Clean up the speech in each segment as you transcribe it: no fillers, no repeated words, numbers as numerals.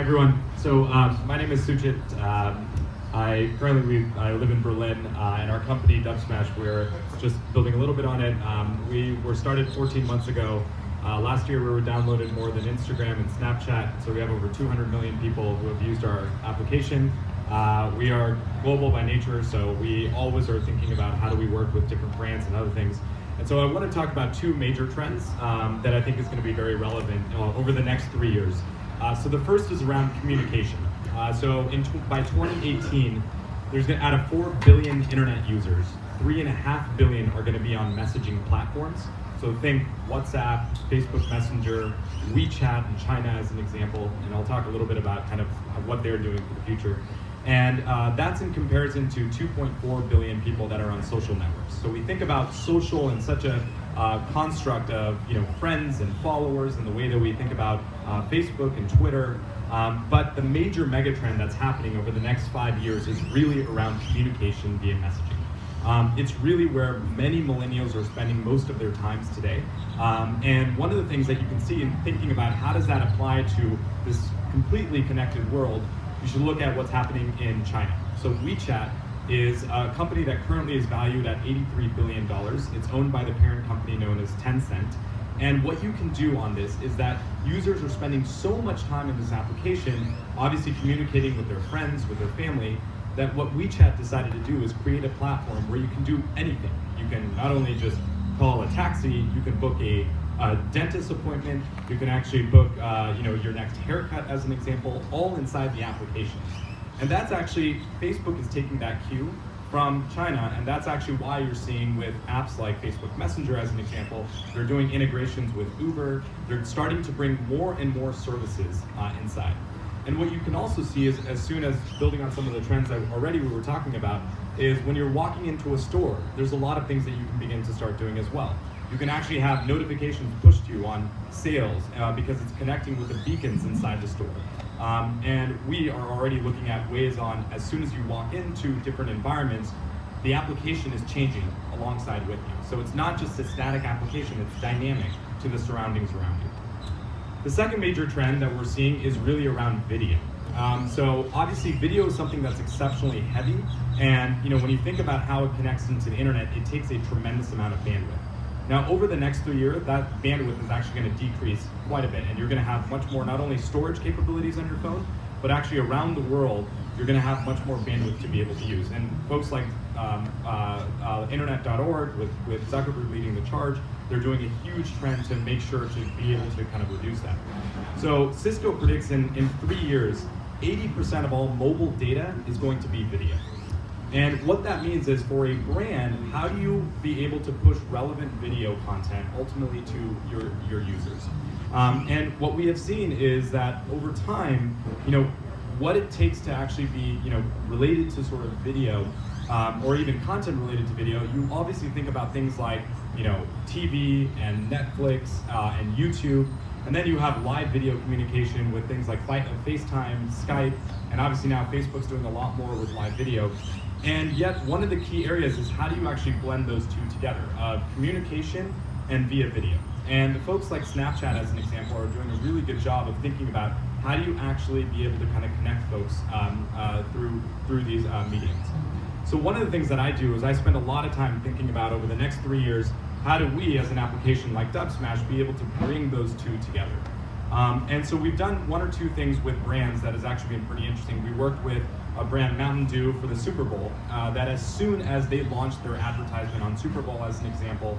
everyone. So my name is Sujit. I live in Berlin, and our company Dubsmash, we're just building a little bit on it. We were started 14 months ago. Last year we were downloaded more than Instagram and Snapchat, so we have over 200 million people who have used our application. We are global by nature, so we always are thinking about how do we work with different brands and other things. And so I want to talk about two major trends that I think is going to be very relevant over the next 3 years. So the first is around communication. By 2018, there's out of 4 billion internet users, 3.5 billion are going to be on messaging platforms. So think WhatsApp, Facebook Messenger, WeChat in China as an example, and I'll talk a little bit about kind of what they're doing for the future. And that's in comparison to 2.4 billion people that are on social networks. So we think about social in such a construct of friends and followers, and the way that we think about Facebook and Twitter. But the major megatrend that's happening over the next 5 years is really around communication via messaging. It's really where many millennials are spending most of their times today. And one of the things that you can see in thinking about how does that apply to this completely connected world, you should look at what's happening in China. So WeChat is a company that currently is valued at $83 billion. It's owned by the parent company known as Tencent. And what you can do on this is that users are spending so much time in this application, obviously communicating with their friends, with their family, that what WeChat decided to do is create a platform where you can do anything. You can not only just call a taxi, you can book a dentist appointment, you can actually book your next haircut as an example, all inside the application. And that's actually, Facebook is taking that cue from China, and that's actually why you're seeing with apps like Facebook Messenger as an example, they're doing integrations with Uber, they're starting to bring more and more services inside. And what you can also see is, as soon as building on some of the trends that already we were talking about, is when you're walking into a store, there's a lot of things that you can begin to start doing as well. You can actually have notifications pushed to you on sales because it's connecting with the beacons inside the store. And we are already looking at ways on, as soon as you walk into different environments, the application is changing alongside with you. So it's not just a static application, it's dynamic to the surroundings around you. The second major trend that we're seeing is really around video. So obviously video is something that's exceptionally heavy, and when you think about how it connects into the internet, it takes a tremendous amount of bandwidth. Now, over the next 3 years, that bandwidth is actually going to decrease quite a bit, and you're going to have much more, not only storage capabilities on your phone, but actually around the world, you're going to have much more bandwidth to be able to use. And folks like internet.org, with Zuckerberg leading the charge, they're doing a huge trend to make sure to be able to kind of reduce that. So Cisco predicts in 3 years, 80% of all mobile data is going to be video. And what that means is, for a brand, how do you be able to push relevant video content ultimately to your users? And what we have seen is that over time, what it takes to actually be related to sort of video, or even content related to video, you obviously think about things like TV and Netflix and YouTube. And then you have live video communication with things like FaceTime, Skype, and obviously now Facebook's doing a lot more with live video. And yet one of the key areas is, how do you actually blend those two together, of communication and via video? And the folks like Snapchat as an example are doing a really good job of thinking about how do you actually be able to kind of connect folks through these mediums. So one of the things that I do is I spend a lot of time thinking about, over the next 3 years, how do we, as an application like Dubsmash, be able to bring those two together? And so we've done 1 or 2 things with brands that has actually been pretty interesting. We worked with a brand, Mountain Dew, for the Super Bowl, that as soon as they launched their advertisement on Super Bowl as an example,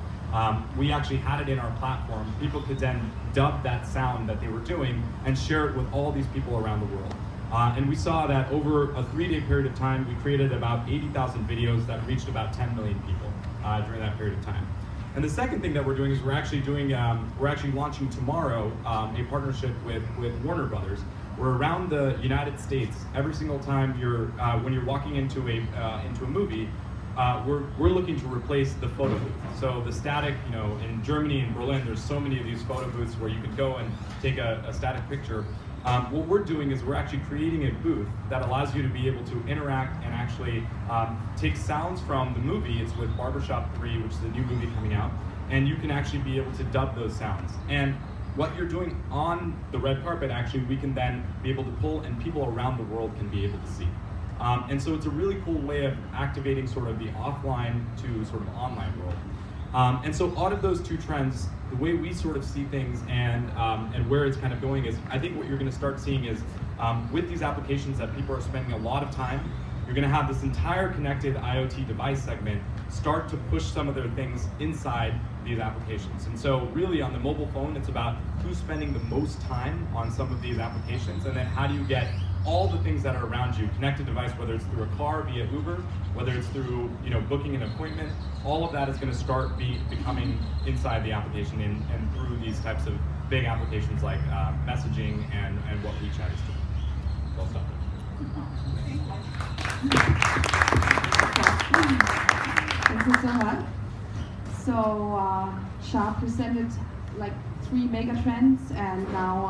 we actually had it in our platform. People could then dub that sound that they were doing and share it with all these people around the world. And we saw that over a 3-day period of time, we created about 80,000 videos that reached about 10 million people during that period of time. And the second thing that we're doing is we're actually launching tomorrow a partnership with Warner Brothers. We're around the United States. Every single time when you're walking into a movie, we're looking to replace the photo booth. So the static, in Germany and Berlin, there's so many of these photo booths where you can go and take a static picture. What we're doing is we're actually creating a booth that allows you to be able to interact and actually take sounds from the movie. It's with Barbershop 3, which is a new movie coming out, and you can actually be able to dub those sounds. And what you're doing on the red carpet, actually, we can then be able to pull, and people around the world can be able to see. And so it's a really cool way of activating sort of the offline to sort of online world. And so out of those two trends, the way we sort of see things and where it's kind of going is, I think what you're going to start seeing is with these applications that people are spending a lot of time, you're going to have this entire connected IoT device segment start to push some of their things inside these applications. And so really on the mobile phone, it's about who's spending the most time on some of these applications, and then how do you get all the things that are around you, connected device, whether it's through a car via Uber, whether it's through booking an appointment, all of that is going to start becoming inside the application and through these types of big applications like messaging and what WeChat is doing. Well done. Thank you so much. So Shah presented like 3 megatrends, and now